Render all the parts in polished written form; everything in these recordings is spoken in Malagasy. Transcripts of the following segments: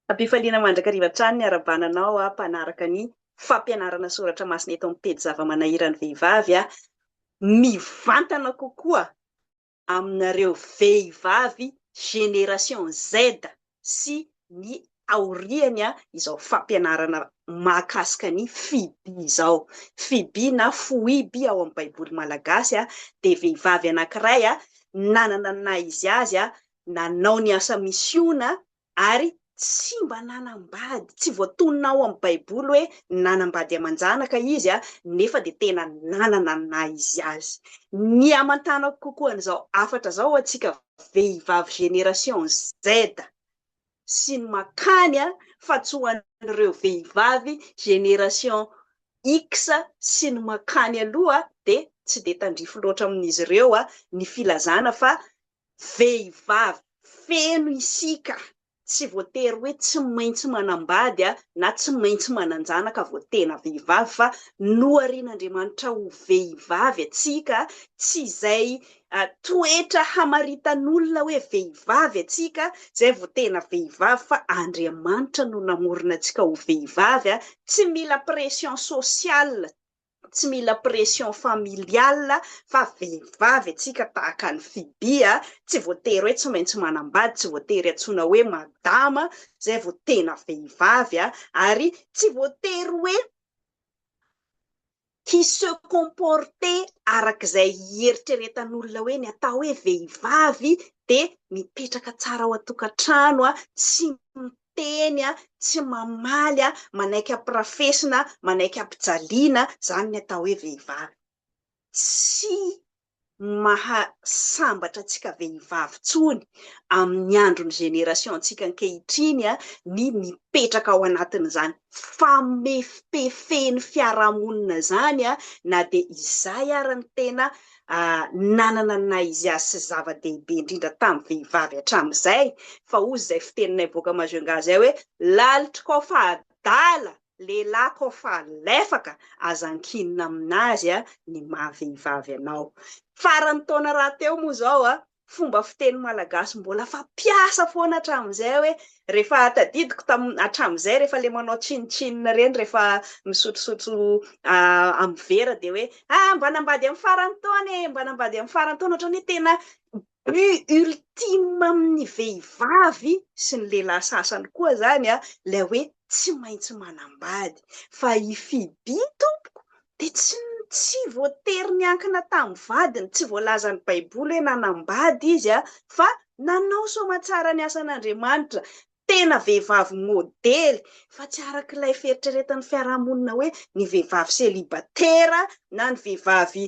Ampifaliana mandrakariva trano ny arabananao mpanaraka ny fampianarana soratra masina eto amin'ny pejy zava-manahirany vehivavy mivantana kokoa aminareo vehivavy génération Z sy ny aoriany izao fampianarana mahakasika ny fiby izao. Fiby na foiby ao amin'ny baiboly malagasy dia vehivavy anankiray nanana ny naha izy azy nanao ny asa misiona ary tsy mba nanambady, tsy voatonona ao amin'ny baiboly hoe nanambady aman-janaka izy nefa dia tena nanana ny naha izy azy. Ny amantanako kokoa an'izao afatra zao antsika vehivavy génération Z sy ny makany fa tsy ho an'ireo vehivavy génération X sy ny makany aloha dia tsy dia tandrifo loatra amin'izy ireo ny filazana fa vehivavy feno isika. Tsy voatery hoe tsy maintsy manambady na tsy maintsy mananjanaka vao tena vehivavy fa noharian'Andriamanitra ho vehivavy atsika, tsy izay toetra hamaritan'olona hoe vehivavy atsika zay vao tena vehivavy fa Andriamanitra no namorona atsika ho vehivavy tsy mila pression sociale, tsy mila pression familiale fa vehivavy atsika tahaka ny Fibi tsy voatery hoe tsy maintsy manambady, tsy voatery antsoina hoe madama zay vao tena vehivavy ary tsy voatery hoe qui se comporter arak'izay eritreretan'olona hoe ny atao hoe vehivavy dia mipetraka tsara ao an-tokantrano tsy miteny tsy mamaly manaiky ampirafesina manaiky ampijaliana, zany ny atao hoe vehivavy. Tsy mahasambatra antsika vehivavy tsony amin'ny andron'ny génération antsika ankehitriny ny mipetraka ao anatin'izany famefepefeny fiarahamonina zany na dia izay ary ny tena nanana ny naha izy azy sy zava-dehibe indrindra tamin'ny vehivavy hatramin'izay fa hoy izay fiteninay boaka Majunga zay hoe lalitra koa fa adala lehilahy koa fa lefaka aza ankinina aminazy ny maha-vehivavy anao. Farany taona rahateo moa zao fomba fiteny malagasy mbola fampiasa foana hatramin'izay hoe rehefa tadidiko hatramin'izay rehefa le manao tsinitsinina reny rehefa misotrosotro amin'ny vera dia hoe mba nambady amin'ny farany taona mba nambady amin'ny farany taona ohatrany tena ultime amin'ny vehivavy sy ny lehilahy sasany koa zany ilay hoe tsy maintsy manambady fa i Fibi tompoko dia tsy voatery niankina tamin'ny vadiny, tsy voalaza ny baiboly hoe nanambady izy fa nanao soamantsara ny asan'Andriamanitra, tena vehivavy modely fa tsy arak'ilay feritreretan'ny fiarahamonina hoe ny vehivavy célibatera na ny vehivavy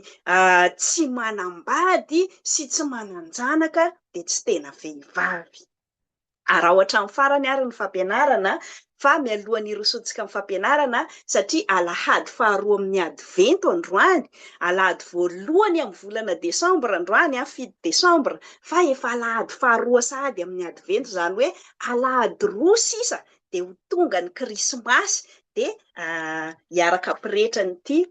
tsy manambady sy tsy mananjanaka dia tsy tena vehivavy. Raha ohatra amin'ny farany ary ny fampianarana fa mialohan'ny hirosoantsika amin'ny fampianarana satria alahady faharoa amin'ny advento androany, alahady voalohany amin'ny volana desambra androany 7 desambra fa efa alahady faharoa sahady amin'ny advento zany hoe alahady roa sisa dia ho tonga ny krismasy dia hiaraka ampirehitra nyity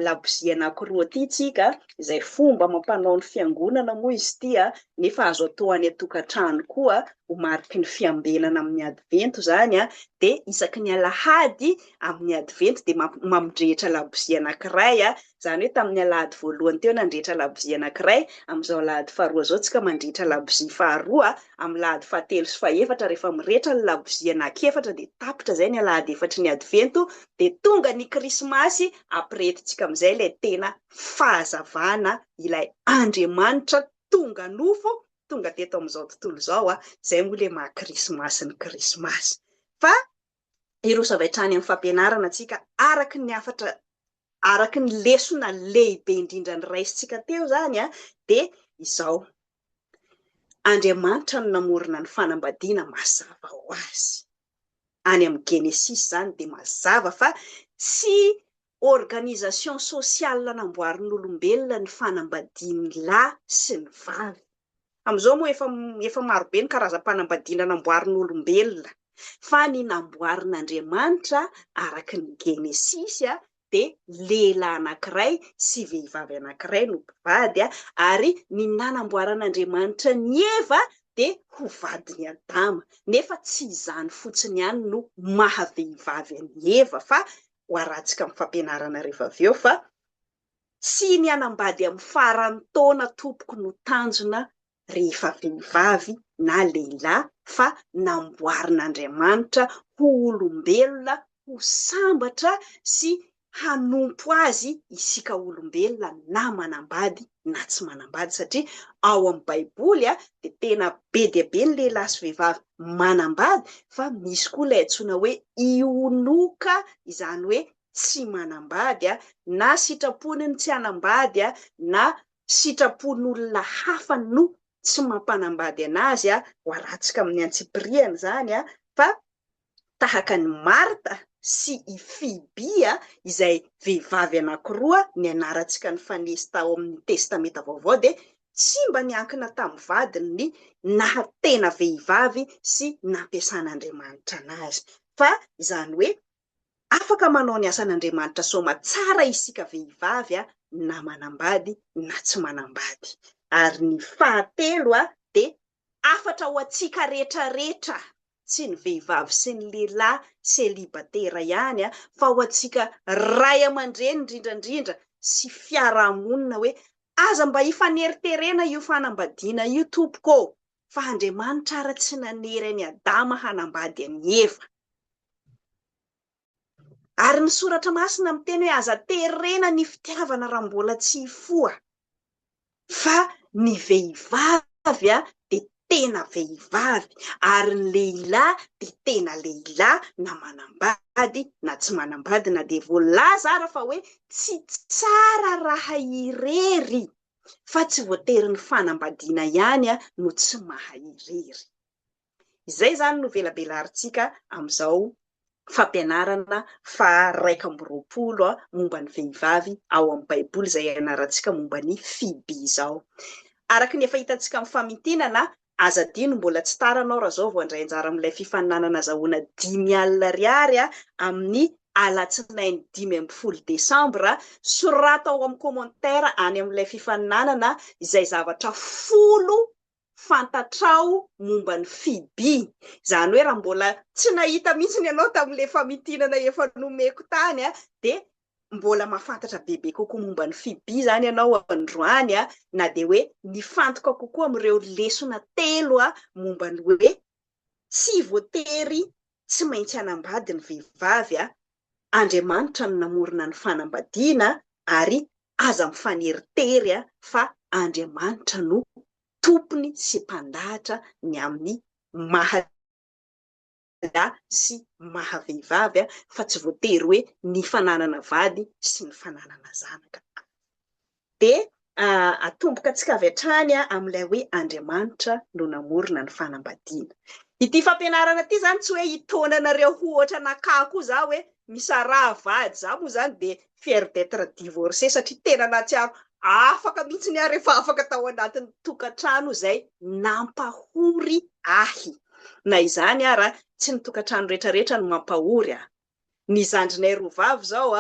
labozia anankiroa ity tsika izay fomba mampanao ny fiangonana moa izy ity nefa azo atao any an-tokantrano koa ho mariky ny fiambelana amin'ny advento zany dia isaky ny alahady amin'ny advento dia mamindrehitra labozia anankiray zany hoe tamin'ny alahady voalohany teo nandrehitra labozia anankiray, amin'izao alahady faharoa zao tsika mandrehitra labozia faharoa, amin'ny alahady fahatelo sy fahaefatra rehefa mirehitra ny labozia anankiefatra dia tapitra zay ny alahady efatra ny advento dia tonga ny krismasy ampirehetintsika amin'izay ilay tena fahazavana ilay Andriamanitra tonga nofo tonga teto amin'izao tontolo izao zay moa ilay maha krismasy ny krismasy. Fa ireo savahitrany amin'ny fampianarana antsika araky ny afatra araky ny lesona lehibe indrindra ny raisintsika teo zany dia izao Andriamanitra no namorona ny fanambadiana mazava ho azy any amin'ny Genesis zany dia mazava fa tsy organisation sociale namboarin'olombelona ny fanambadiany lahy sy ny vavy. Amin'izao moa efa maro be ny karazam-panambadiana namboarin'olombelona fa ny namboarin'Andriamanitra araky ny Genesis dia lehilahy anankiray sy vehivavy anankiray no mpivady ary ny nanamboaran'Andriamanitra ny Eva dia ho vadiny adama. Nefa tsy izany fotsiny ihany no mahavehivavy any Eva fa ho arahantsika amin'ny fampianarana rehefa avy eo fa sy ny anambady amin'ny faran'ny taona tompoko no tanjona rehefa vehivavy na lehilahy fa namboarin'Andriamanitra ho olombelona ho sambatra sy hanompo azy isika olombelona na manambady na tsy manambady satria ao amin'ny baiboly dia tena be dia be ny lehilahy sy vehivavy manambady fa misy koa ilay antsoina hoe ionoka izany hoe tsy manambady na sitrapony ny tsy hanambady na sitrapon'olona hafa no tsy mampanambady anazy ho arahantsika amin'ny antsipiriany zany fa tahaka ny Marta sy i Fiby izay vehivavy anankiroa ny anarantsika ny fanesy tao amin'ny testameta vaovao dia tsy mba niankina tamin'ny vadiny ny nahatena vehivavy sy nampiasan'Andriamanitra anazy fa izany hoe afaka manao ny asan'Andriamanitra soma tsara isika vehivavy na manambady na tsy manambady. Ary ny fahatelo dia afatra ho antsika rehetrarehetra tsy ny vehivavy sy ny lehilahy selibatera ihany fa ho antsika ray aman-dreny indrindrandrindra sy fiarahamonina hoe aza mba hifaneriterena io fanambadiana io tompoko fa Andriamanitra ara tsy nanery any Adama hanambady any Eva. Ary ny soratra masina miteny hoe aza terena ny fitiavana raha mbola tsy hifoha fa ny vehivavy dia tena vehivavy ary ny lehilahy dia tena lehilahy na manambady na tsy manambady na dia voalaza ara fa hoe tsy tsara raha irery fa tsy voatery ny fanambadiana ihany no tsy mahairery. Izay zany no velabelarintsika amin'izao fampianarana fa 120 momba ny vehivavy ao amin'ny baiboly izay anarantsika momba ny Fiby izao. Araka ny efa hitantsika amin'ny famitinana aza dino mbola tsy taranao raha zao vao andray anjara amin'ilay fifaninanana zahoana 5,000 ariary amin'ny alatsinainy 15 Desambra. Sorata ao amin'ny commentaire any amin'ilay fifaninanana izay zavatra 10 fantatrao momba ny Fiby. Izany hoe raha mbola tsy nahita mihitsy ny ianao tamin'ilay famitinana efa nomeko tany dia mbola mahafantatra bebe kokoa momba ny Fiby izany ianao androany na dia hoe nifantoka kokoa amin'ireo lesona 3 momba ny hoe tsy voatery tsy maintsy hanambady ny vehivavy Andriamanitra no namorona ny fanambadiana ary aza mifaneritery fa Andriamanitra no tompony sy mpandahatra ny amin'ny mahalahy sy mahavehivavy fa tsy voatery hoe ny fananana vady sy ny fananana zanaka. Dia atomboka antsika avy hatrany amin'ilay hoe Andriamanitra no namorona ny fanambadiana. Ity fampianarana ity zany tsy hoe hitonanareo ohatra nakah koa za hoe misara vady za moa zany dia fier d'être divorcé satria tena natsiaro afaka mihitsy ny rehefa afaka tao anatin'ny tokantrano izay nampahory ahy. Na izany ara tsy ny tokantrano rehetrarehetra no mampahory ny zandrinay roa vavy zao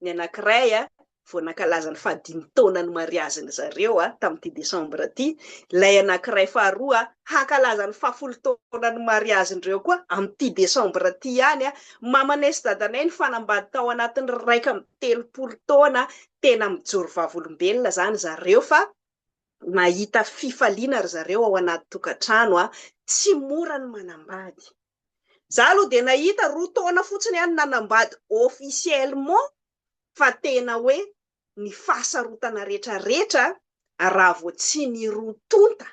ny anankiray vao nankalaza ny 15 taona ny mariaziny zareo tamin'ity Desambra ity, ilay anankiray faharoa hankalaza ny 10 taona ny mariazindreo koa amin'ity Desambra ity ihany mamanay sy dadanay ny fanambady tao anatin'ny 30 taona tena mijoro vavolombelona zany zareo fa nahita fifaliana ry zareo ao anaty tokantrano tsy mora ny manambady. Za aloha dia nahita 2 taona fotsiny ihany nanambady officiellement fa tena hoe ny fahasarotana rehetrarehetra raha vao tsy ny rotonta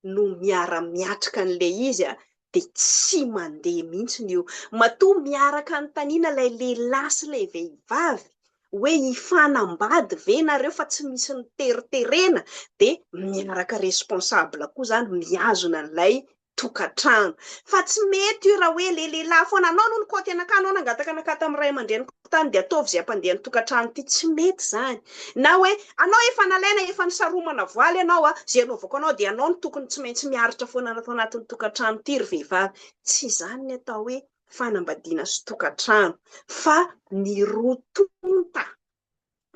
no miara-miatrika an'ilay izy dia tsy mandeha mihitsy io. Matoa miaraka anontaniana ilay lehilahy sy ilay vehivavy hoe hifanambady ve nareo fa tsy misy ny teriterena dia miaraka responsable koa zany mihazona an'ilay tokantrano. Fa tsy mety io raha hoe lehilahy foana anao no nikoty anakah anao nangataka anakah tamin'ny ray aman-dreniko tany dia ataovy izay ampandeha ny tokantrano ity, tsy mety zany. Na hoe anao efa nalaina efa nisaromana voaly ianao izay anaovako anao dia anao no tokony tsy maintsy miaritra foana atao anatin'ny tokantrano ity ry vehivavy. Tsy izany ny atao hoe fanambadiana sy tokantrano fa ny rotonta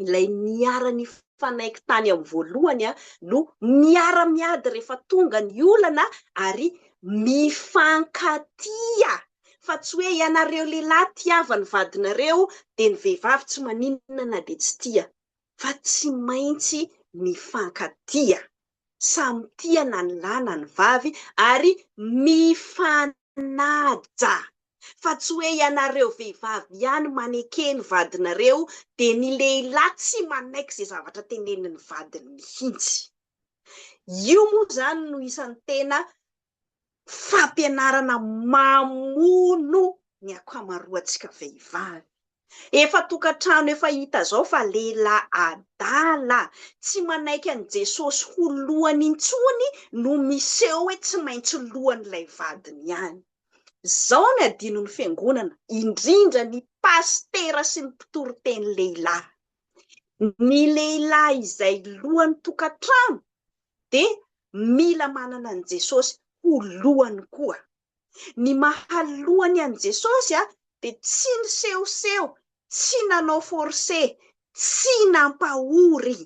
ilay niara-ny fanaiky tany amin'ny voalohany no miara-miady rehefa tonga ny olana ary mifankatia. Fa tsy hoe ianareo lehilahy tiava ny vadinareo dia ny vehivavy tsy maninona na dia tsy tia. Fa tsy maintsy mifankatia. Samy tia na ny lahy na ny vavy ary mifanaja. Fa tsy hoe ianareo vehivavy ihany manekeny vadinareo dia ny lehilahy tsy manaiky izay zavatra teneniny vadiny mihitsy. Io moa zany no isan'ny tena fampianarana mamono ny ankamaroantsika vehivavy. Efa tokantrano efa hita zao fa lehilahy adala tsy manaiky an' Jesosy ho lohany intsony no miseho hoe tsy maintsy lohan'ilay vadiny ihany. Zao ny adinon'ny fiangonana, indrindra ny pastera sy ny mpitory-teny lehilahy. Ny lehilahy izay lohan'ny tokantrano dia mila manana an' Jesosy ho lohany koa. Ny mahalohany an' Jesosy dia tsy nisehoseho, tsy nanao forse, tsy nampahory.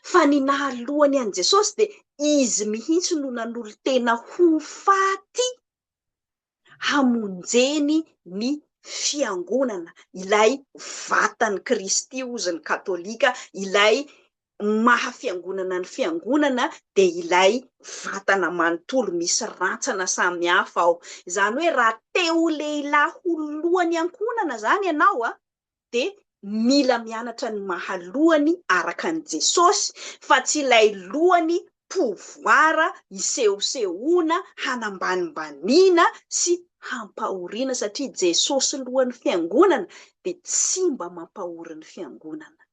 Fa ny nahalohany an' Jesosy dia izy mihitsy no nanolo tena ho faty hamonjeny ny fiangonana, ilay vatan'ny Kristy ozy ny katolika, ilay mahafiangonana ny fiangonana dia ilay vatana manontolo misy rantsana samihafa ao. Izany hoe raha teo lehilahy ho lohany ankonana zany ianao dia mila mianatra ny mahalohany araka an' Jesosy, fa tsy ilay lohany pouvoir isehosehoana, hanambanimbaniana sy hampahoriana, satria Jesosy lohan'ny fiangonana dia tsy mba mampahory ny fiangonana.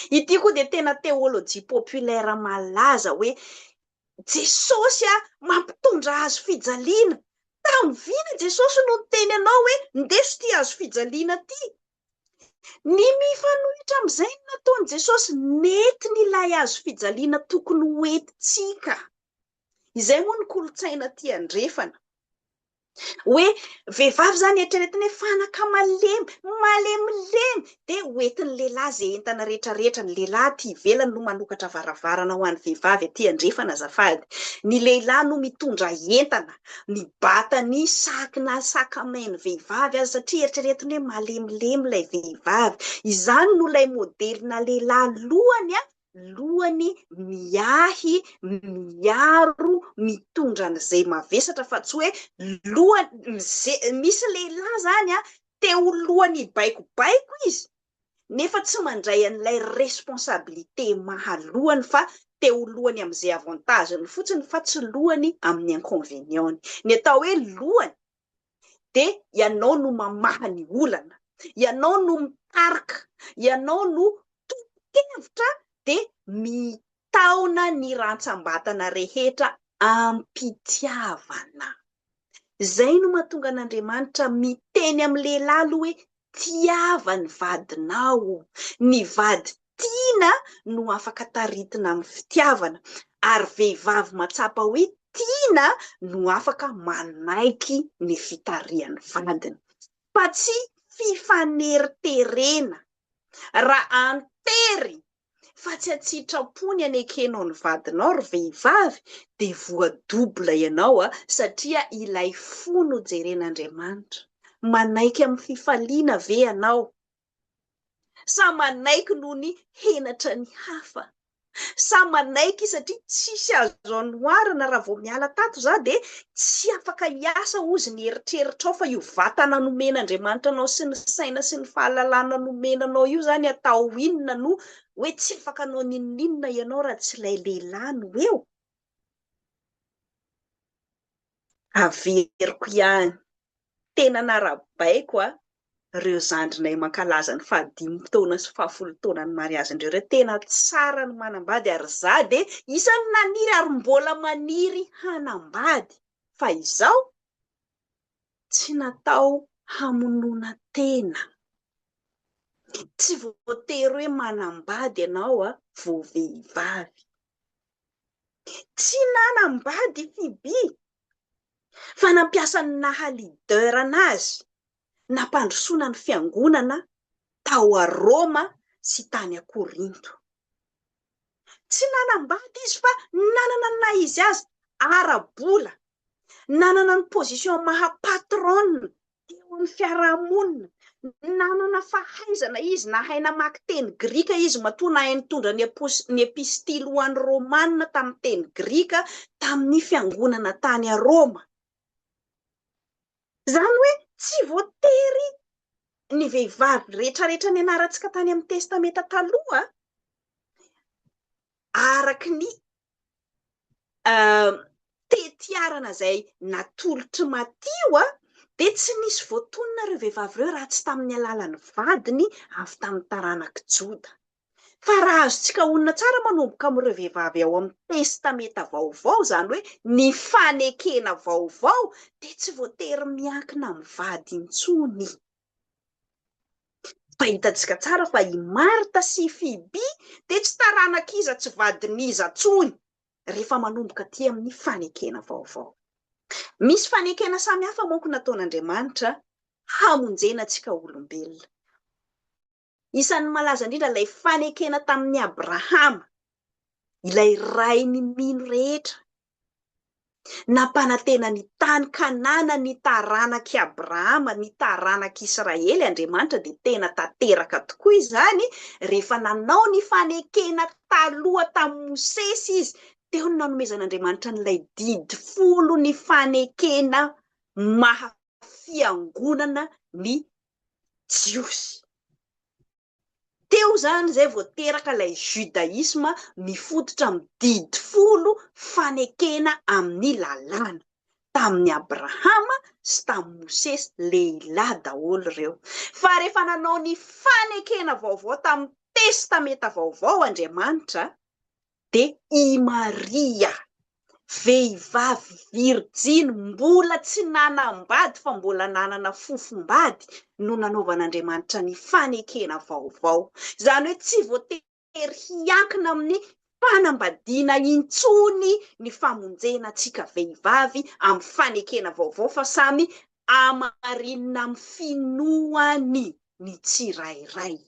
Ity koa dia tena teolojia populaire malaza hoe Jesosy mampitondra hazo fijaliana. Tamin'ny vina Jesosy no teny anao hoe ndeso ty hazo fijaliana ty. Ny mifanohitra amin'izay nataon'i Jesosy nentiny ilay hazo fijaliana tokony hoentintsika. Izay moa ny kolotsaina ty andrefana. Hoe vehivavy zany eritreretiny hoe fanaka malemilemy dia hoentin'ny lehilahy izay entana rehetrarehetra. Ny lehilahy ty ivelany no manokatra varavarana ho an'ny vehivavy aty andrefana azafady. Ny lehilahy no mitondra entana, ny batany sakina sakamain'ny vehivavy azy satria eritreretiny hoe malemilemy ilay vehivavy. Izany no ilay modelina lehilahy lohany miahy, miaro, mitondra an'izay mavesatra, fa tsy hoe lohany. Misy lehilahy zany teo lohany baikobaiko izy nefa tsy mandray an'ilay responsabilité mahalohany, fa teo lohany amin'izay avantageny fotsiny, fa tsy lohany amin'ny inconvénientny. Ny atao hoe lohany dia ianao no mamaha ny olana, ianao no mitarika, ianao no tokevitra dia mitaona ny rantsambatana rehetra ampitiavana. Zay no mahatonga an'Andriamanitra miteny amin'ny lehilahy aloha hoe tiava ny vadinao. Ny vady tiana no afaka taritina amin'ny fitiavana, ary vehivavy matsapa hoe tiana no afaka manaiky ny fitarihan'ny vadiny. Fa tsy fifaneriterena. Raha antery fa tsy atsitrapony anekenao ny vadinao ry vehivavy dia voadobla ianao satria ilay fo no jeren'Andriamanitra. Manaiky amin'ny fifaliana ve ianao? Sa manaiky noho ny henatra ny hafa? Sa manaiky satria tsisy azo anoharana raha vao miala tato za dia tsy afaka hiasa ozy ny eritreritrao, fa io vatana nomen'Andriamanitra anao sy ny saina sy ny fahalalana nomenanao io zany atao inona no hoe tsy afaka anao ninona ianao raha tsy ilay lehilahy no eo. Averiko ihany tena narabaiko ireo zandrinay mankalaza ny 15 taona sy 10 taona ny mariazindreo ireo. Tena tsara ny manambady, ary za dia isan'ny naniry ary mbola maniry hanambady. Fa izao tsy natao hamonoana tena. Tsy voatery hoe manambady ianao vao vehivavy. Tsy nanambady Fibi, fa nampiasa ny naha-leader anazy, nampandrosoana ny fiangonana tao a Roma sy tany a Korinto. tsy nanambady izy fa nanana na izy azy ara-bola, nanana ny position maha-patron teo amin'ny fiarahamonina, nanana fahaizana izy, nahay namaky teny grika izy matoa nahay nitondra ny epistily ho an'ny romanina tamin'ny teny grika tamin'ny fiangonana tany a Roma. Zany hoe tsy voatery ny vehivavy rehetrarehetra ny anarantsika tany amin'ny testameta taloha araky ny tetiarana zay natolotry matio de tsy nisy voatonona reo vehivavy reo raha tsy tamin'ny alalan'ny vadiny avy tamin'ny taranaka Joda. Fa raha azontsika onona tsara manomboka amin'ireo vehivavy ao amin'ny testameta vaovao, zany hoe ny fanekena vaovao, de tsy voatery miankina amin'ny vady intsony. Fa hitantsika tsara fa i Marta sy Fibi de tsy taranak'iza tsy vadin'iza tsony rehefa manomboka aty amin'ny fanekena vaovao. Misy fanekena samihafa manko nataon'Andriamanitra hamonjena antsika olombelona. Isan'ny malaza indrindra ilay fanekena tamin'ny Abrahama, ilay rainy mino rehetra, nampanantena ny tany Kanana ny taranaky Abrahama, ny taranaky Israely, Andriamanitra de tena tanteraka tokoa izany rehefa nanao ny fanekena taloha tamin'ny Mosesy izy, teo ny nanomezan'Andriamanitra n'ilay didy 10 ny fanekena mahafiangonana ny jiosy. Teo zany zay voateraka ilay judaisma mifototra amin'ny didy 10 fanekena amin'ny lalàna tamin'ny Abrahama sy tamin'ny Mosesy, lehilahy daholo reo. Fa rehefa nanao ny fanekena vaovao tamin'ny testameta vaovao Andriamanitra, de i Maria, vehivavy virjiny, mbola tsy nanambady fa mbola nanana fofombady, no nanaovan'Andriamanitra ny fanekena vaovao. Zany hoe tsy voatery hiankina amin'ny fanambadiana intsony ny famonjena antsika vehivavy amin'ny fanekena vaovao, fa samy amarinina amin'ny finoany ny tsirairay.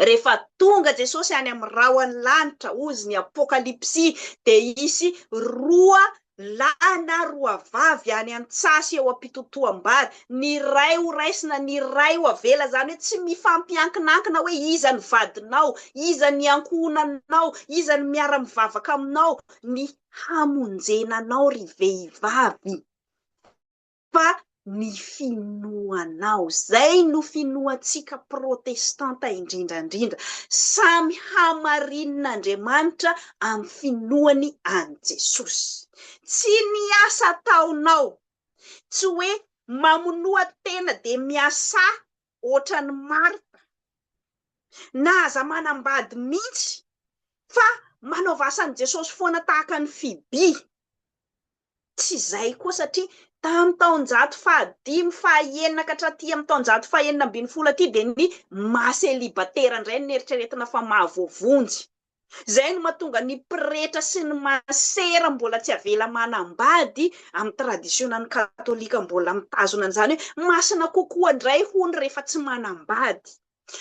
Rehefa tonga Jesosy any amin'ny rahona lanitra, ozy ny Apokalipsy, de isy 2 lahy na 2 vavy any an-tsasy eo am-pitotoam-bary, ny ray ho raisina, ny ray ho avela, zany hoe tsy mifampiankinankina hoe iza ny vadinao, iza ny ankohonanao, iza ny miara-mivavaka aminao, ny hamonjenanao ry vehivavy, fa ny finoanao. Zay no finoantsika protestanta indrindrandrindra, samy hamarinan'Andriamanitra amin'ny finoany an Jesosy. Tsy ny asa ataonao, tsy hoe mamonoa tena de miasa ohatran'ny Marta na aza manambady mihitsy, fa manaova asan'i Jesosy foana tahaka ny Fibi. Tsy zay koa, satria tamin'ny taonjato 15 ka hatraty amin'ny taonjato 19 aty de ny maselibatera indray ny eritreretina fa mahavovonjy. Zay no mahatonga ny pretra sy ny masera mbola tsy avela manambady amin'ny tradisiona katolika, mbola mitazona an'izany hoe masina kokoa indray hony rehefa tsy manambady.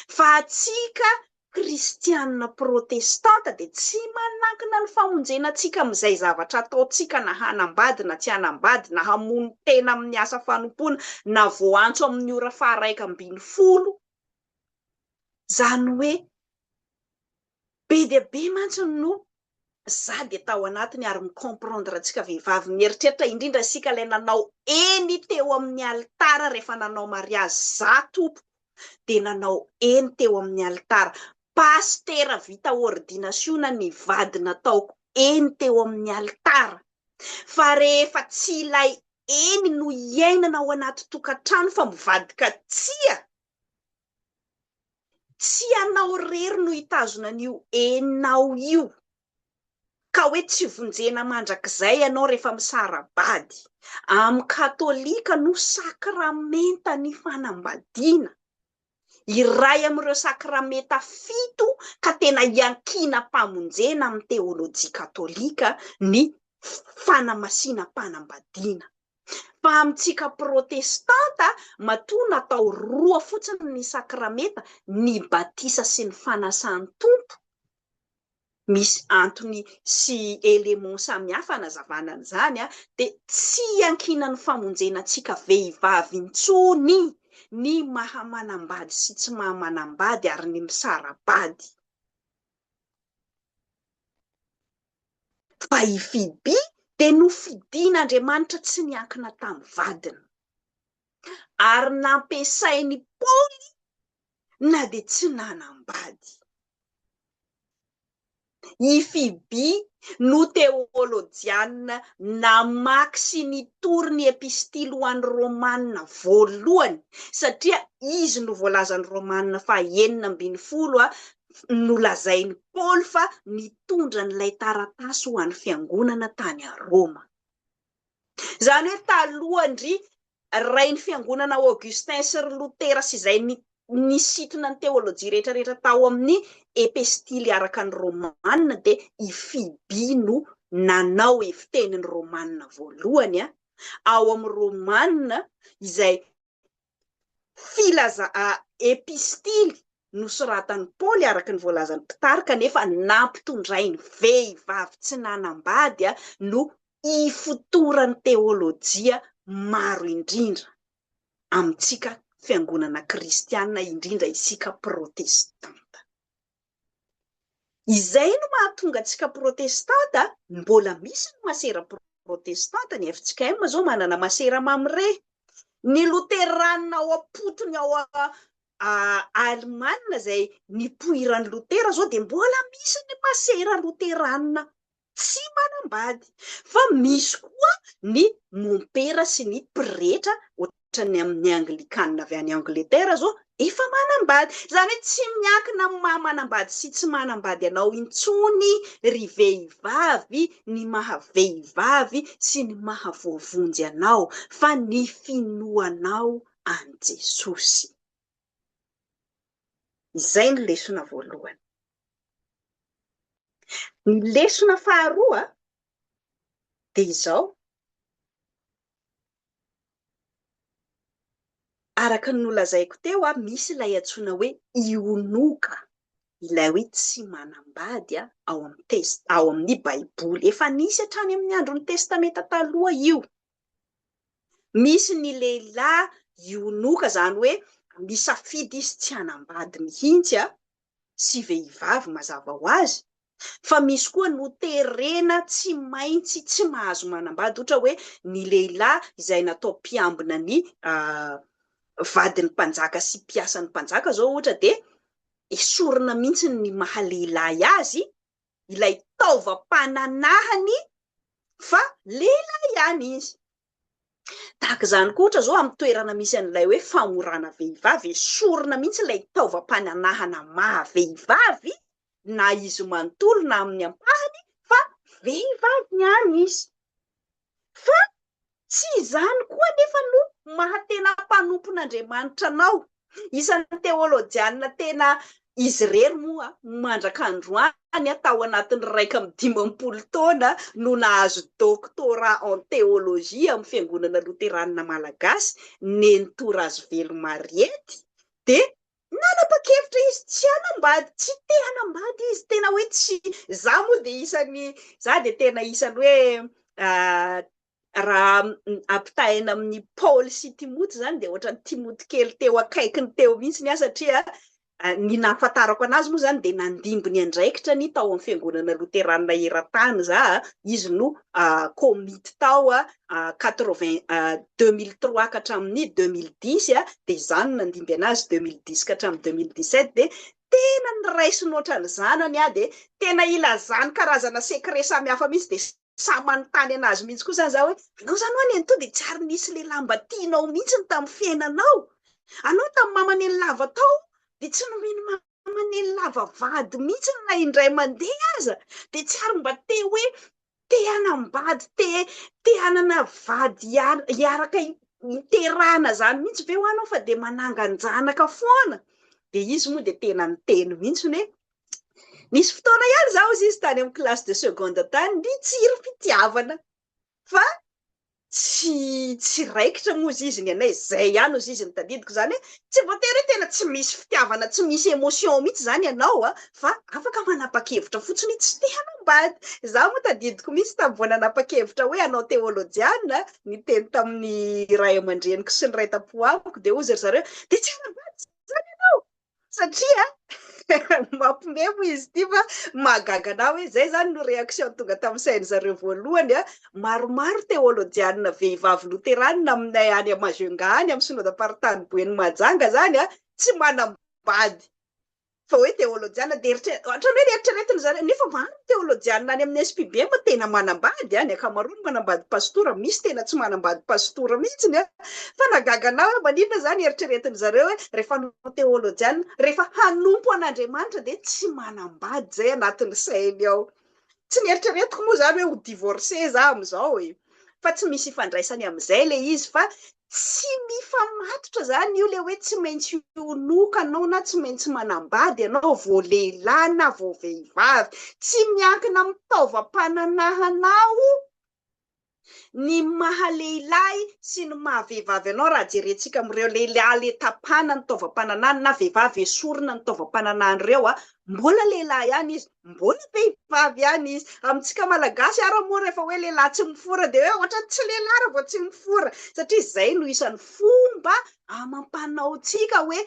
Fa atsika kristianina protestanta de tsy manankina ny famonjena antsika amin'izay zavatra ataotsika, na hanambady na tsy hanambady, na hamono tena amin'ny asa fanompoana, na voantso amin'ny ora 110. Zany hoe be dia be mantsy no za de tao anatiny ary micomprendre antsika vehivavy, mieritreritra indrindra sika ilay nanao eny teo amin'ny alitara rehefa nanao mariazy za tompo, de nanao eny teo amin'ny alitara. Pastera vita ordinasiona ny vady nataoko eny teo amin'ny alitara. Fa rehefa tsy ilay eny no iainana ao anaty tokantrano fa mivadika tsia, tsy anao rery no hitazona an'io eninao io, ka hoe tsy vonjena mandrakizay ianao rehefa misara-bady. Amin'ny katolika no sakramenta ny fanambadiana, iray amin'ireo sakramenta 7 ka tena iankinam-pamonjena amin'ny teolojia katolika ny fanamasinam-panambadiana. Fa amintsika protestanta matoa natao 2 fotsiny ny sakramenta, ny batisa sy ny fanasan-tompo. misy antony sy élément samihafa anazavana an'izany dia tsy ankinan'ny famonjenantsika vehivavy intsony ny maha manambady sy tsy maha manambady ary ny misarabady. Fa i Fibi dia nofidian'Andriamanitra tsy niankina tamin'ny vadiny ary nampiasainy Paoly na dia tsy nanambady. I Fibi no teolôjiana namaky sy nitory ny epistily ho an'ny Romanina voalohany satria izy no voalazan'ny Romanina fa 9 no lazainy Paoly fa nitondra n'ilay taratasy ho an'ny fiangonana tany a Roma. Zany hoe talohandry rain'ny fiangonana Augustin sy Lutera sy izay nisitona ny teolojia rehetrarehetra tao amin'ny epistily araka ny Romanina dia i Fibi no nanao efitenin'ny Romanina voalohany ao amin'ny Romanina izay epistily nosoratan'ny Paoly araka ny voalazan'ny mpitarika nefa nampitondrainy vehivavy tsy nanambady no ifotoran'ny teolojia maro indrindra amintsika fiangonana kristianina, indrindra isika protestanta. Izay no mahatonga antsika protestanta mbola misy ny masera protestanta, ny efitsika moa zao manana masera mamre. Ny luteranina ao apotony ao Alemana izay nipoiran'ny Lutera zao dia mbola misy ny masera luteranina tsy manambady, fa misy koa ny mompera sy ny pretra ohatrany amin'ny anglikanina avy any Angletera zao efa manambady. Zany hoe tsy miankina amin'ny maha manambady sy tsy manambady anao intsony ry vehivavy, ny maha vehivavy sy ny maha voavonjy anao, fa ny finoanao an Jesosy. Izay ny lesona voalohany. Ny lesona faharoa dia izao: araka ny nolazaiko teo misy ilay antsoina hoe ionoka, ilay hoe tsy manambady ao amin'ny Baiboly. Efa nisy hatrany amin'ny andron'ny testamenta taloha io. Misy ny lehilahy ionoka, zany hoe misafidy izy tsy hanambady mihitsy sy vehivavy mazava ho azy. Fa misy koa noterena tsy maintsy tsy mahazo manambady, ohatra hoe ny lehilahy izay natao mpiambina ny vadin'ny mpanjaka sy mpiasan'ny mpanjaka zao ohatra, dia esorina mihitsy ny maha lehilahy azy ilay taovam-pananahany fa lehilahy ihany izy. Tahaka izany koa ohatra zao amin'ny toerana misy an'ilay hoe famorana vehivavy, esorina mihitsy ilay taovam-pananahana maha vehivavy, na izy manontolo na amin'ny ampahany, fa vehivavy ihany izy. Fa tsy izany koa nefa no maha tena mpanompon'Andriamanitra anao. Isan'ny teolôjiana tena izy rery moa mandrak'androany tao anatin'ny 150 taona no nahazo doctorat en théologie amin'ny fiangonana loteranina malagasy, Nentor Razovelo Mariety, dia nanapa-kevitra izy tsy hanambady, tsy te hanambady izy, tena hoe tsy. Za moa dia za dia tena isany hoe raha ampitahaina amin'ny Paoly sy Timoty zany dia ohatran'ny Timoty kely teo akaikiny teo mihitsy satria ny nahafantarako anazy moa zany dia nandimbony andraikitra ny tao amin'ny fiangonana loteranina eran-tany za. Izy no komity tao 2003 ka hatramin'ny 2010 dia izany nandimby anazy 2010 ka hatramin'ny 2017, dia tena niraisiny ohatran'izany dia tena ilazany karazana sekret samihafa mihitsy, dia sa manontany anazy mihitsy koa zany za hoe anao zany hoany to dia tsy ary nisy lehilahy mba tianao mihitsy ny tamin'ny fiainanao, anao tamin'ny mamaneny lava tao dia tsy nomeny mamaneny lava vady mihitsy na indray mandeha aza, dia tsy ary mba te hoe te hanambady, te hanana vady hiaraka hiterahana zany mihitsy ve ho anao, fa dia manangan-janaka foana. Dia izy moa dia tena niteny mihitsy hoe nisy fotoana ihany zaho izy tany amin'ny classe de seconde tany nitsiry fitiavana, fa tsy tsiraikitra moa izy ny anay zay ihany ozy izy ny tadidiko zany hoe tsy voatery tena tsy misy fitiavana tsy misy émotion mihitsy zany ianao fa afaka manapa-kevitra fotsiny tsy te hanambady za moa tadidiko misy tamin'ny vao nanapa-kevitra hoe anao teolojiana ny teny tamin'ny ray aman-dreniko sy ny ray tampoamiko de ozy ry zareo de tsy hanambady zany ianao satria mampimemo izy ty fa mahagaga hoe zay zany no réaction tonga tamin'ny sainy zareo voalohany maromaro teolojiana vehivavy loterana aminay any Majunga any amin'ny synodam-paritany Boeny Mahajanga zany tsy manambady fa hoe teolojiana de ohatrany hoe eritreretiny zareo nefa maro teolojiana any amin'ny SPB ma tena manambady ny akamaroany manambady pastora misy tena tsy manambady pastora mihitsiny fa nagaganao maninona zany eritreretiny zareo hoe rehefa no teolojiana rehefa hanompo an'Andriamanitra de tsy manambady zay anatin'ny sainy ao tsy nieritreretiko moa zany hoe ho divorcé za am'izao fa tsy misy ifandraisany am'izay le izy fa tsy mifamatotra zany io le hoe tsy maintsy honoka anao na tsy maintsy manambady ianao vo lehilahy na vo vehivavy tsy miankina mitaovam-pananahanao ny maha lehilahy sy ny maha vehivavy anao raha jerentsika am'ireo lehilahy le tapana ny taovam-pananany na vehivavy esorina ny taovam-pananany reo mbola lehilahy ihany izy mbola vehivavy ihany izy amintsika malagasy ara moa rehefa hoe lehilahy tsy mifora de hoe ohatra tsy lehilahy raha vao tsy mifora satria zay no isan'ny fomba amam-panaotsika hoe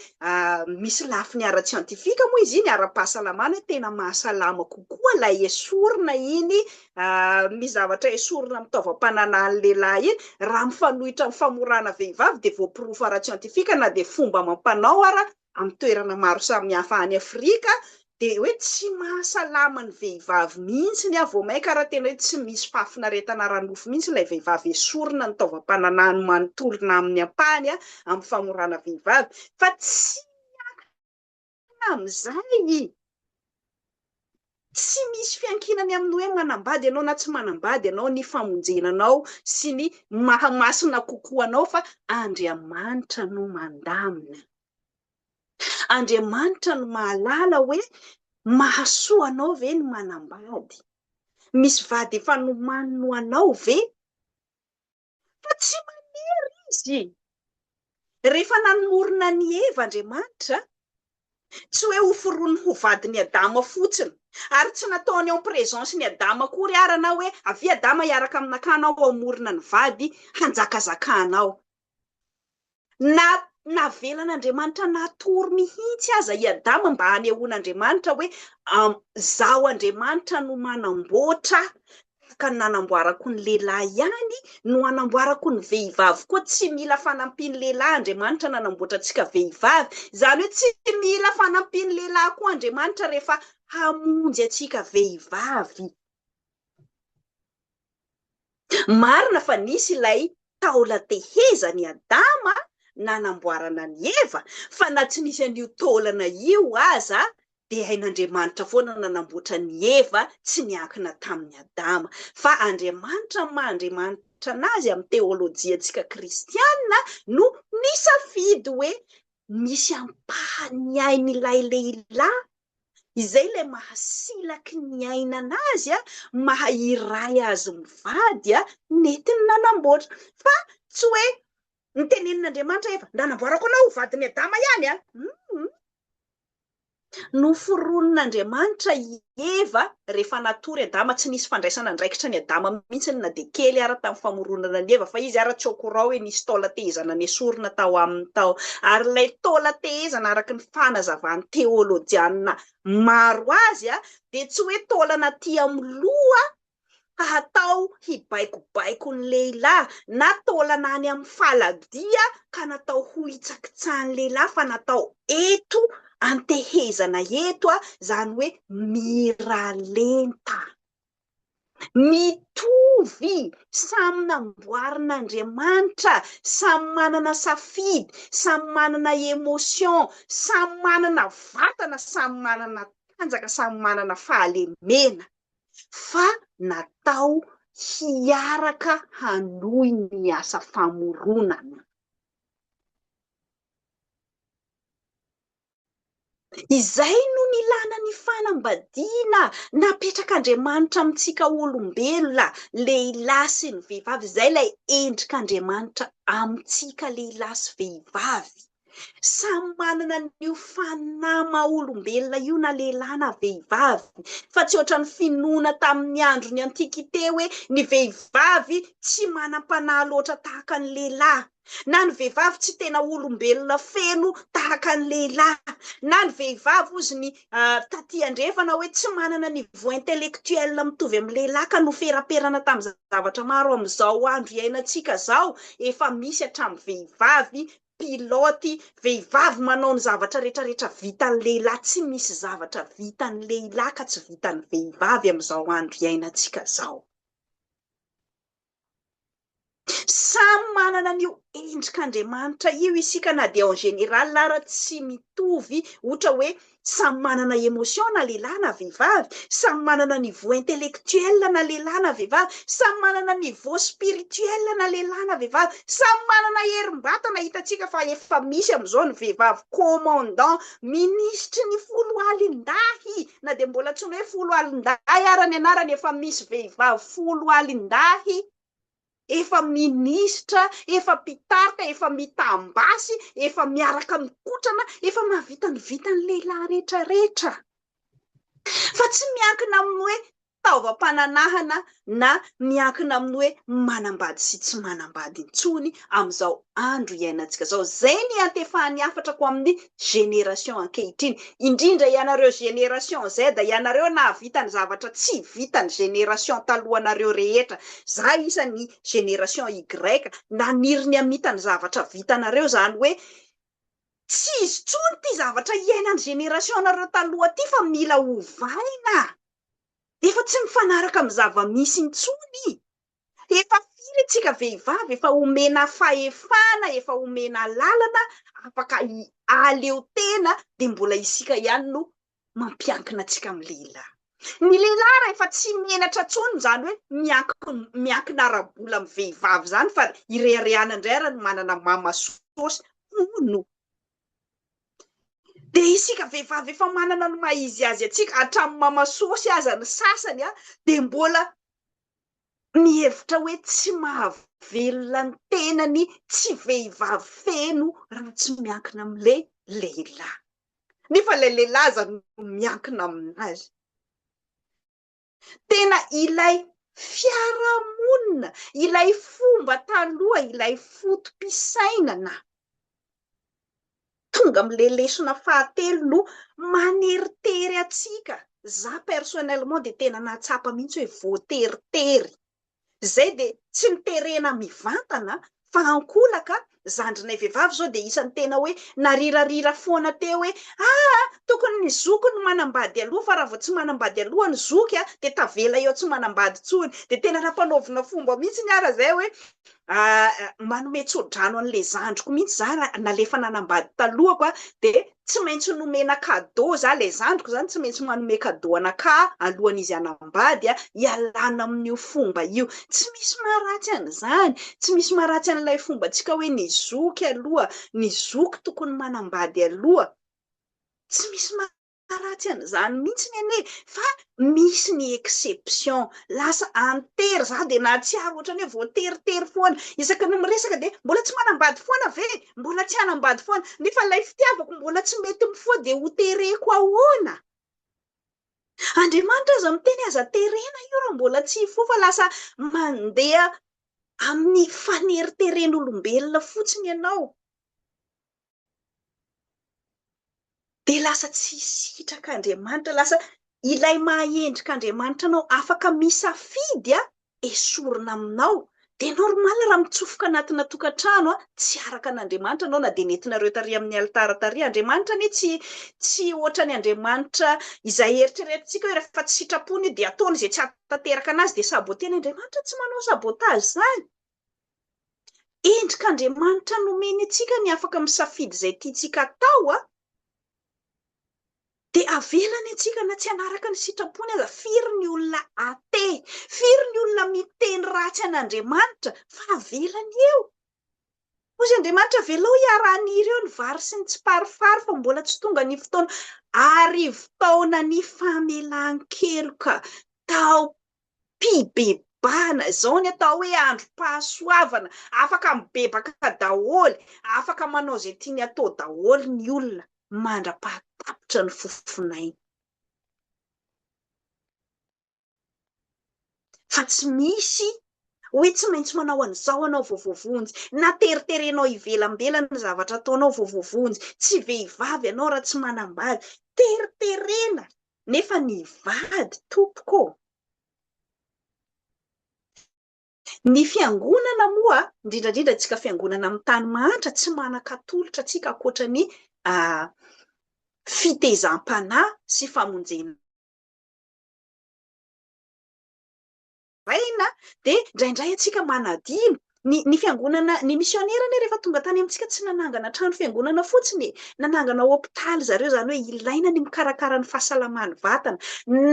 misy lafiny ara-tsiantifika moa izy iny ara-pahasalamana hoe tena mahasalama kokoa lay esorina iny misy zavatra esorina amin'ny taovam-pananan'ny lehilahy iny raha mifanohitra amin'ny famorana vehivavy de voapirofo ara-tsiantifika na de fomba amam-panao ara amin'ny toerana maro samihafa any Afrika de hoe tsy mahasalama ny vehivavy mihitsy ny vao maika raha tena hoe tsy misy fahafinaretana ara-nofo mihitsy ilay vehivavy esorina ny taovam-pananany manontolona amin'ny ampahany amin'ny famorana vehivavy fa tsy miankina amin'izay tsy misy fiankinany amin'ny hoe manambady ianao na tsy manambady ianao ny famonjenanao sy ny mahamasina kokoa anao fa Andriamanitra no mandamina Andriamanitra no mahalala hoe mahasoa anao ve ny manambady misy vady efa nomanino anao ve fa tsy manery izy rehefa nanorina ny Eva Andriamanitra tsy hoe hoforony ho vadiny Adama fotsiny ary tsy nataony ao présence ny Adama kory arana hoe avy Adama hiaraka amin'akanao amorona ny vady hanjakazakahanao na navelan'Andriamanitra natory mihitsy aza i Adama mba hanehoan'Andriamanitra hoe zaho Andriamanitra no manamboatra ka nanamboarako ny lehilahy ihany no anamboarako ny vehivavy koa tsy mila fanampiany lehilahy Andriamanitra nanamboatra antsika vehivavy zany hoe tsy mila fanampiany lehilahy koa Andriamanitra rehefa hamonjy antsika vehivavy marina fa nisy ilay taola-tehezany Adama nanamboarana ny Eva fa na tsy nisy an'io taolana io aza de hain'Andriamanitra foana nanamboatra ny Eva tsy niankina tamin'ny Adama fa Andriamanitra maha-Andriamanitra anazy amin'ny teolojiantsika kristianina no nisafidy hoe misy ampahany ain'ilay lehilahy izay ilay mahasilaky ny ainanazy maha-iray azy mivady netiny nanamboatra fa tsy hoe nitenenin'Andriamanitra Eva nanamboarako anao ho vadiny Adama ihany noforonon'Andriamanitra Eva rehefa natory Adama tsy nisy fandraisana andraikitra ny Adama mihitsy na de kely ara tamin'ny famoronana ny Eva fa izy ara tsy ao korao hoe nisy taola-tehezana nesorina tao amin'ny tao ary ilay taola-tehezana araky ny fanazavan'ny teolojiana maro azy de tsy hoe taolana ty amin'ny loha hatao hibaikobaiko ny lehilahy na taolana any amin'ny faladia ka natao ho hitsakitsahany lehilahy fa natao eto antehezana eto zany hoe miralenta mitovy samy namboarin'Andriamanitra samy manana safidy samy manana émotion samy manana vatana samy manana tanjaka samy manana fahalemena fa natao hiaraka hanohy ny asa famoronana Izay no nilana ny fanambadiana napetrak'Andriamanitra amintsika olombelona, lehilahy sy ny vehivavy. Izay ilay endrik'Andriamanitra amintsika lehilahy sy vehivavy. Samy manana n'io fanama olombelona io na lehilahy na vehivavy, fa tsy ohatra ny finoana tamin'ny andro ny antikité hoe ny vehivavy tsy manam-panahy loatra tahaka ny lehilahy, na ny vehivavy tsy tena olombelona feno tahaka ny lehilahy, na ny vehivavy ozy ny taty andrefana hoe tsy manana niveau intellectuel mitovy amin'ny lehilahy ka noferaperana tamin'ny zavatra maro amin'izao andro iainantsika zao. Efa misy hatramin'ny vehivavy piloty, vehivavy manao ny zavatra rehetrarehetra vitan'ny lehilahy. Tsy misy zavatra vitan'ny lehilahy ka tsy vitan'ny vehivavy amin'izao andro iainantsika zao. Samy manana n'io endrik'Andriamanitra io isika, na dia en général ara tsy mitovy, ohatra hoe samy manana émotion na lehilahy na vehivavy, samy manana niveau intellectuel na lehilahy na vehivavy, samy manana niveau spirituel na lehilahy na vehivavy, samy manana herim-batana. Hitantsika fa efa misy amin'izao ny vehivavy commandant, ministry ny folo alin-dahy, na dia mbola tsy hoe folo alin-dahy ara-ny anarany, efa misy vehivavy folo alin-dahy, efa ministra, efa mpitarika, efa mitambasy, efa miaraka mikotrana, efa mahavita ny vitan'ny lehilahy rehetrarehetra. Fa tsy miankina amin'ny hoe fitaovam-pananahana na miankina amin'ny hoe manambady sy tsy manambady intsony amin'izao andro iainantsika zao. Zay ny antefahan'ny afatrako amin'ny génération ankehitriny, indrindra ianareo génération Z, ianareo nahavita ny zavatra tsy vitan'ny génération talohanareo rehetra. Za isan'ny génération Y, naniry ny amita ny zavatra vitanareo, zany hoe tsy izy tsony ty zavatra iainan'ny génération nareo taloha ty, fa mila hovaina. Efa tsy mifanaraka amin'ny zava-misy intsony. Efa firy antsika vehivavy, efa omena fahefana, efa omena lalana afaka aleo tena, dia mbola isika ihany no mampiankina antsika amin'ny lehilahy. Ny lehilahy rehefa tsy menatra tsony, zany hoe miankina ara-bola amin'ny vehivavy zany, fa irehareana indray ara no manana mama sosy hono. Dia isika vehivavy efa manana ny maizy azy atsika, hatramin'ny mama sosy aza ny sasany, dia mbola mihevitra hoe tsy mahavelona ny tenany, tsy vehivavy feno raha tsy miankina amin'le lehilahy. Nefa ilay lehilahy zany no miankina aminazy. Tena ilay fiarahamonina, ilay fomba taloha, ilay fotom-pisainana tonga amin'le lesona fahatelo no maneritery atsika. Za personnellement dia tena nahatsapa mihitsy hoe voateritery. Zay dia tsy niterena mivantana, fa ankolaka zandrinay vehivavy zao dia isan'ny tena hoe narirarira foana teo hoe tokony ny zoky no manambady aloha, fa raha vao tsy manambady aloha ny zoky dia tavela eo tsy manambady tsony. Dia tena nampanaovina fomba mihitsy ny ara zay hoe manome tso-drano an'le zandriko mihitsy za nalefa nanambady talohako, dia tsy maintsy nomena cadeau za le zandriko zany, tsy maintsy manome cadeau anaka alohan'izy anambady, ialana amin'io fomba io. Tsy misy maharatsy an'izany, tsy misy maharatsy an'ilay fomba tsika hoe ny zoky aloha, ny zoky tokony manambady aloha. Tsy misy maharatsy an'izany mihitsy ny ane, fa misy ny exception. Lasa antery za dia nahatsiaro ohatrany hoe voateritery foana, isaka ny miresaka dia mbola tsy manambady foana ve, mbola tsy hanambady foana, nefa ilay fitiavako mbola tsy mety mifoa dia ho tereko ahoana. Andriamanitra aza miteny aza terena io raha mbola tsy hifoha, fa lasa mandeha amin'ny faneriteren'olombelona fotsiny ianao. Dia lasa tsy hisitrak'Andriamanitra, lasa ilay mahaendrik'Andriamanitra anao afaka misafidy esorina aminao. Dia normal raha mitsofoka anatina tokantrano tsy araka an'Andriamanitra anao, na dia nentinareo taria amin'ny alitara taria. Andriamanitra anie tsy ohatra ny Andriamanitra izay eritreretintsika hoe rehefa tsy sitrapony dia ataony izay tsy atanteraka anazy dia saboteny. Andriamanitra tsy manao sabotage zany. Endrik'Andriamanitra nomeny antsika ny afaka misafidy izay tiantsika atao dia avelany antsika na tsy hanaraka ny sitrapony aza. Firy ny olona ate, firy ny olona miteny ratsy an'Andriamanitra, fa avelany eo. Ozy Andriamanitra velao iarahan'ireo ny vary sy ny tsiparifary fa mbola tsy tonga ny fotoana arivo taona ny famelan-keloka tao mpibebahana izao ny atao hoe androm-pahasoavana afaka mibebaka daholy afaka manao izay tiany atao daholy ny olona mandra-pahatapitra ny fofinainy fa tsy misy hoe tsy maintsy manao an'izao anao voavovonjy na teriterenao ivelambelany ny zavatra ataonao voavovonjy tsy vehivavy ianao raha tsy manambady teriterena nefa ny vady tompoko ny fiangonana moa indrindrandrindra tsika fiangonana amin'ny tany mahantra tsy manan-katolotra tsika ankoatra ny fitezam-panahy sy famonjena raina dia indraindray atsika manadino ny fiangonana ny misionerana rehefa tonga tany amintsika tsy nanangana trano fiangonana fotsiny nanangana hôpitaly zareo zany hoe ilaina ny mikarakara ny fahasalaman'ny vatana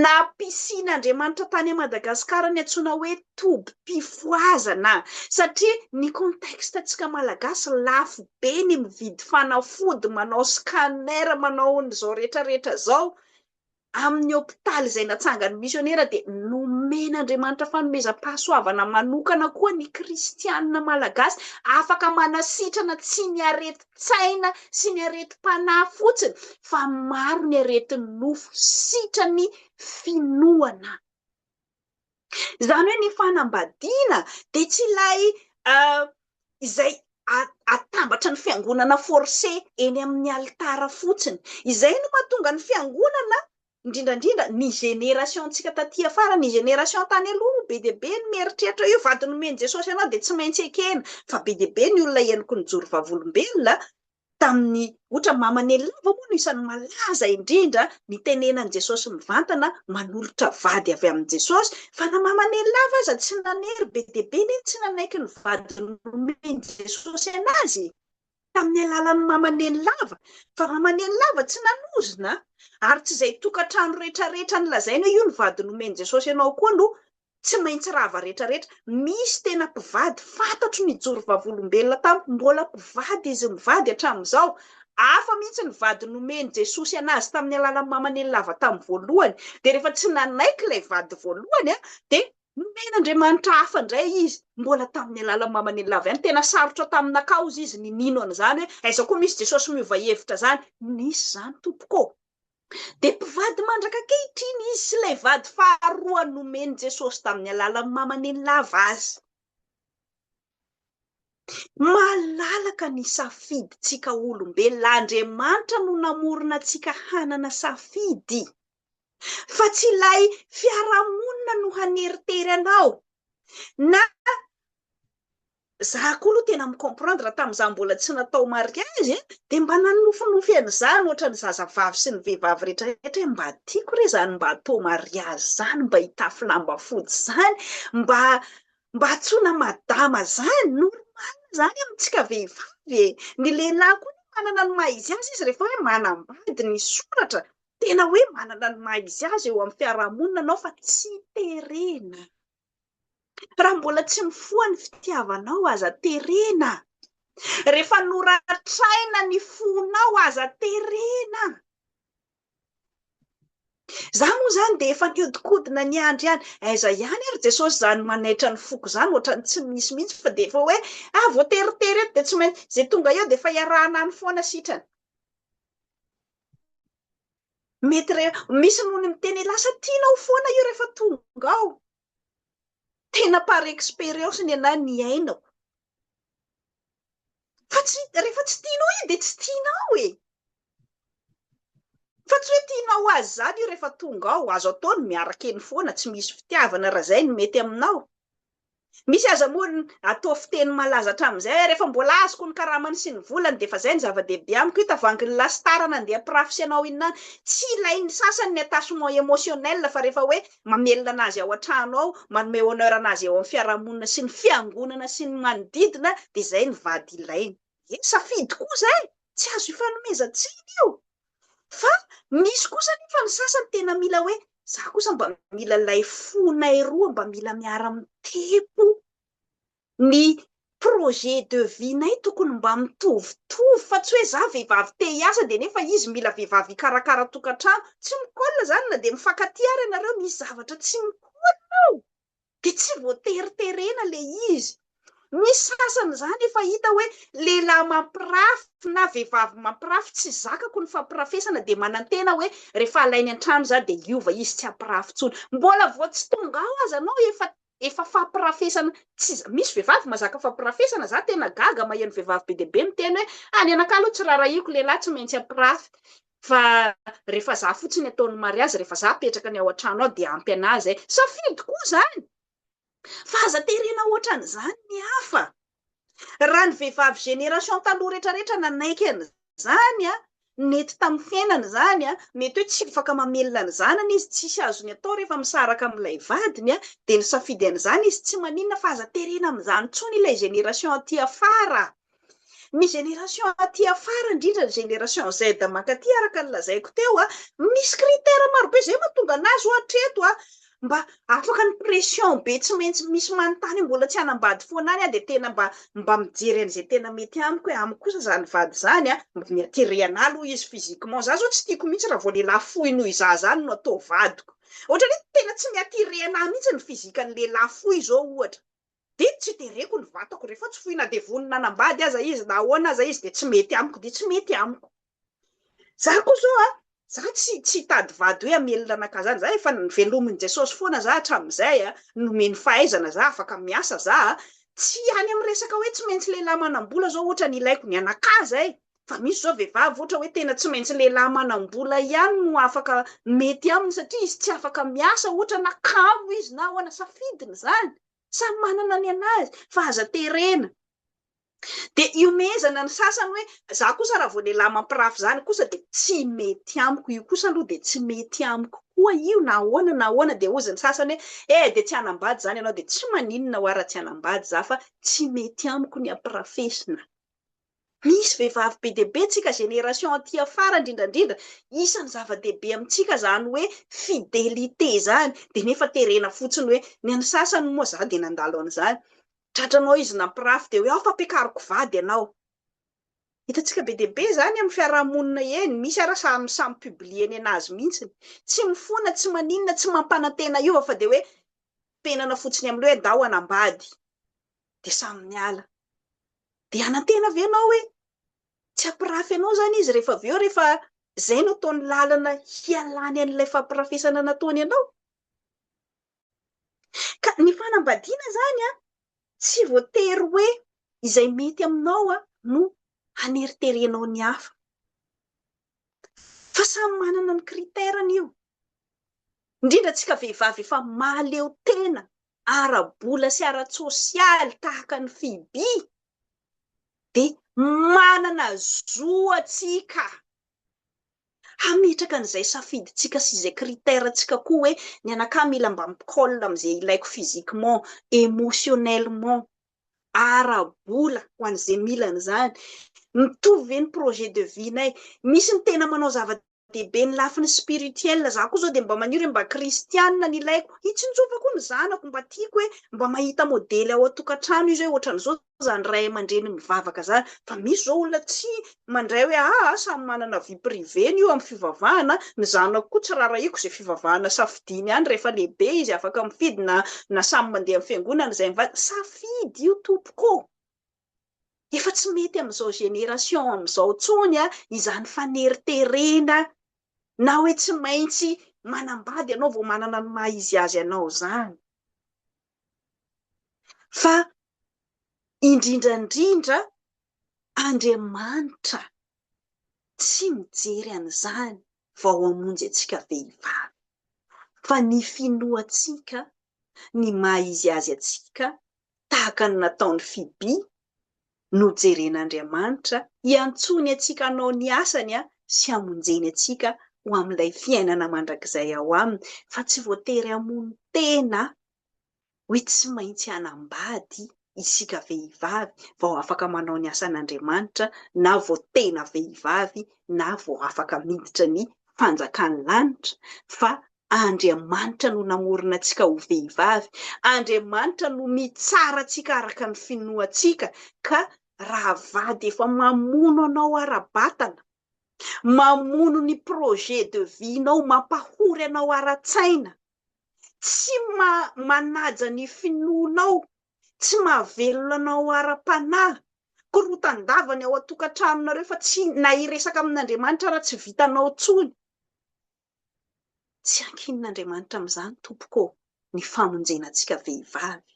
na mpisin'Andriamanitra tany Madagasikara ny antsoina hoe tobim-pifoazana satria ny konteksta antsika malagasy lafo be ny mividy fanafody manao scanner manao n'izao rehetrarehetra zao amin'ny hôpitaly izay natsangany misionera dia nomen'Andriamanitra fanomezam-pahasoavana manokana koa ny kristianina malagasy afaka manasitrana tsy ny areti-tsaina sy ny areti-panahy fotsiny fa maro ny aretin'ny nofo sitrany finoana izany hoe ny fanambadiana dia tsy ilay izay atambatra ny fiangonana forcé eny amin'ny alitara fotsiny izay no mahatonga ny fiangonana indrindrandrindra ny génération tsika taty afara ny génération tany aloha be dia be ny mieritreritra io vady nomeny Jesosy ianao dia tsy maintsy ekena fa be dia be ny olona henoko ny joro vavolombelona tamin'ny ohatra mamaneny lava moa no isan'ny malaza indrindra ny tenenan'i Jesosy mivantana manolotra vady avy amin'i Jesosy fa na mamaneny lava aza tsy nanery be dia be ny tsy nanaiky ny vady nomeny Jesosy anazy tamin'ny alalan'ny mamaneny lava fa mamaneny lava tsy nanozona ary tsy izay tokantrano rehetrarehetra ny lazaina io ny vady nomeny Jesosy ianao koa no tsy maintsy rava rehetrarehetra misy tena mpivady fantatro ny joro vavolombelona tamiko mbola mpivady izy mivady hatramin'izao hafa mihitsy ny vady nomeny Jesosy anazy tamin'ny alalan'ny mamaneny lava tamin'ny voalohany dia rehefa tsy nanaiky ilay vady voalohany dia nomen'Andriamanitra hafa indray izy mbola tamin'ny alalan'ny mamaneny lava ihany tena sarotra tamin'akaozy izy ny nino an'izany hoe aiza koa misy Jesosy miova hevitra zany nisy zany tompoko dia mpivady mandraka ankehitriny izy sy ilay vady faharoa nomeny Jesosy tamin'ny alalan'ny mamaneny lava azy malalaka ny safiditsika olombelona Andriamanitra no namorona tsika hanana safidy fa tsy ilay fiarahamonina no haneritery anao na za koa aloha tena micomprendre tamin'izaho mbola tsy natao mariazy dia mba nanofinofy an'izany ohatra ny zazavavy sy ny vehivavy rehetrarehetra hoe mba tiako re zany mba atao mariazy zany mba hitafy lamba fotsy zany mba hatsoina madama zany normal zany amintsika vehivavy ny lehilahy koa ny manana ny maha izy azy izy rehefa hoe manambady ny soratra tena hoe manana ny maha izy azy eo amin'ny fiarahamonina anao fa tsy terena raha mbola tsy mifoha ny fitiavanao aza terena rehefa noratraina ny fonao aza terena za moa zany dia efa niodikodina ny andro ihany aiza ihany ary Jesosy zany manaitra ny foko zany ohatrany tsy misy mihitsy fa dia efa hoe voateritery eto dia tsy maintsy zay tonga eo dia efa iarahana any foana sitrany mety misy nohony miteny lasa tianao foana io rehefa tonga ao tena par expérience ny anahy ny ainako fa rehefa tsy tianao io dia tsy tianao fa tsy hoe tianao azy zany io rehefa tonga ao azo ataony miaraka eny foana tsy misy fitiavana raha zay no mety aminao misy aza moa atao fiteny malaza hatramin'izay rehefa mbola azoko ny karamany sy ny volany dia efa izay ny zava-dehibe amiko io tavangy ny lasitara nandeha pirafy anao inona tsy ilain'ny sasany ny attachement émotionnel fa rehefa hoe mamelona anazy ao an-trano ao manome honneur anazy ao amin'ny fiarahamonina sy ny fiangonana sy ny manodidina dia izay ny vady ilainy safidy koa izay tsy azo ifanomezan-tsiny io fa misy kosa nefa ny sasany tena mila hoe za kosa mba mila lay fonay roa mba mila miara-mitepo ny projet de vie-nay tokony mba mitovitovy fa tsy hoe za vehivavy te hiasa de nefa izy mila vehivavy hikarakara tokantrano tsy mikolona zany na de mifankatia ary ianareo misy zavatra tsy mikolona ao de tsy voateriterena le izy. Misy sasany zany efa hita hoe lehilahy mampirafy na vehivavy mampirafy tsy zakako ny fampirafesana de manantena hoe rehefa alainy an-trano za de iova izy tsy hampirafy tsony. Mbola vao tsy tonga ao aza anao efa fampirafesana tsy misy vehivavy mazaka fampirafesana za tena gaga maheno vehivavy be deabe miteny hoe any anakah aloha tsy rarahiko lehilahy tsy maintsy hampirafy fa rehefa za fotsiny ataony mariazy rehefa za apetraka ny ao an-trano ao de ampy anazy safidy koa zany. Fa aza terena ohatran'izany ny hafa. Raha ny vehivavy génération taloha rehetrarehetra nanaiky an'izany nety tamin'ny fiainany zany mety hoe tsy afaka mamelona ny zanany izy tsisy azony atao rehefa misaraka amin'ilay vadiny de ny safidy an'izany izy tsy maninona fa aza terena amin'izany tsony ilay génération aty afara. Ny génération aty afara indrindra ny génération Z mankaty araka ny lazaiko teo misy critère marobe zay mahatonga anazy hatreto mba afaka ny pression be tsy maintsy misy manontany mbola tsy hanambady foana any de tena mba mijery an'izay tena mety amiko hoe amiko kosa zany vady zany mba miatirena aloha izy physiquement za zao tsy tiako mihitsy raha vao lehilahy fohy noho iza zany no atao vadiko ohatrany tena tsy miatirena mihitsy ny fizikan'ny lehilahy fohy zao ohatra de tsy tereko ny vatako rehefa tsy fohy na de vonona nanambady aza izy na ahoana aza izy de tsy mety amiko de tsy mety amiko. Za koa zao za tsy tady vady hoe amelona anaka zany za efa velominy Jesosy foana za hatramin'izay nomeny fahaizana za afaka miasa za tsy any amin'ny resaka hoe tsy maintsy lehilahy manam-bola zao ohatra ny ilaiko ny anakah zay fa misy zao vehivavy ohatra hoe tena tsy maintsy lehilahy manam-bola ihany no afaka mety aminy satria izy tsy afaka miasa ohatra na kamo izy na ahoana safidiny zany samy manana ny anazy fa aza terena. De iomezana ny sasany hoe za kosa raha vao lehilahy mampirafy zany kosa de tsy mety amiko io kosa aloha de tsy mety amiko koa io na ahoana de ozy ny sasany hoe de tsy hanambady zany ianao de tsy maninona ho ara tsy hanambady za fa tsy mety amiko ny ampirafesina. Misy vehivavy be deabe tsika génération aty afara indrindrandrindra isan'ny zava-dehibe amintsika zany hoe fidelité zany de nefa terena fotsiny hoe ny an'ny sasany moa za de nandalo an'izany tratranao izy nampirafy de hoe ao fampiakariko vady ianao. Hitantsika be deabe zany amin'ny fiarahamonina eny misy ara samy publieny anazy mihitsy tsy mifona tsy maninona tsy mampanantena io fa de hoe penana fotsiny am'le hoe ndao hanambady de samy miala de anantena avy ianao hoe tsy hampirafy ianao zany izy rehefa avy eo rehefa zay no ataony lalana hialany an'ilay fampirafesana nataony ianao. Ka ny fanambadiana zany tsy voatery hoe izay mety aminao no haneriterenao ny hafa fa samy manana ny kriterany io. Indrindra tsika vehivavy efa mahaleo tena ara-bola sy ara-tsosialy tahaka ny Fibi de manana zoatsika hametraka an'izay safiditsika sy izay critère tsika koa hoe ny anakah mila mba mikolle am'izay ilaiko physiquement émotionnellement ara-bola ho an'izay milany zany mitovy ve ny projet de vie nay. Misy ny tena manao zava-dehibe ny lafiny spirituel za koa zao de mba maniry mba kristianina ny ilaiko hitsinjova koa ny zanako mba tiako hoe mba mahita modely ao atokantrano izy hoe ohatran'izao zany ray aman-dreny mivavaka zany fa misy zao olona tsy mandray hoe samy manana vie privée io amin'ny fivavahana ny zanako koa tsy rarahiko zay fivavahana safidiny any rehefa lehibe izy afaka mifidy na samy mandeha amin'ny fiangonana zay mivady safidy io tompoko efa tsy mety am'izao génération am'izao tsony izany faneriterena na hoe tsy maintsy manambady ianao vao manana ny maha izy azy anao zany fa indrindrandrindra Andriamanitra tsy mijery an'izany vao hamonjy antsika vehivavy fa ny finoatsika ny maha izy azy atsika tahaka ny nataony Fibi no jeren'Andriamanitra hiantsony atsika anao ny asany sy hamonjeny atsika ho amin'ilay fiainana mandrakizay ao aminy fa tsy voatery hamono tena hoe tsy maintsy hanambady isika vehivavy vao afaka manao ny asan'Andriamanitra na vao tena vehivavy na vao afaka miditra ny fanjakany lanitra fa Andriamanitra no namorona antsika ho vehivavy. Andriamanitra no mitsara antsika araka ny finoantsika. Ka raha vady efa mamono anao ara-batana, mamono ny projet de vie nao, mampahory anao ara-tsaina, tsy manaja ny finoanao, tsy mahavelona anao ara-panahy, korotandavany ao atokantranonareo fa tsy na iresaka amin'Andriamanitra raha tsy vitanao tsony. Tsy ankinin'Andriamanitra amin'izany tompoko ny famonjenantsika vehivavy.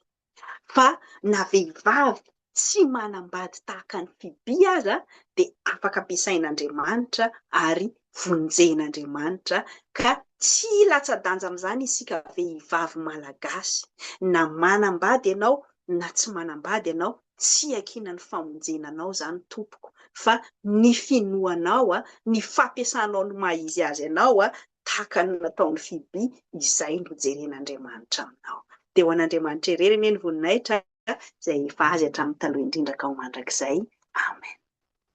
Fa na vehivavy tsy manambady tahaka ny Fibi aza dia afaka ampiasain'Andriamanitra ary vonjen'Andriamanitra. Ka tsy latsa-danja amin'izany isika vehivavy malagasy. Na manambady ianao na tsy manambady ianao, tsy ankinan'ny famonjenanao zany tompoko. Fa ny finoanao, ny fampiasanao ny maha izy azy anao, tahaka ny nataon'ny Fibi, izay no jeren'Andriamanitra aminao. Dia ho an'Andriamanitra irery anie ny voninahitra izay efa azy hatramin'ny taloha indrindra ka ho mandrakizay. Amen.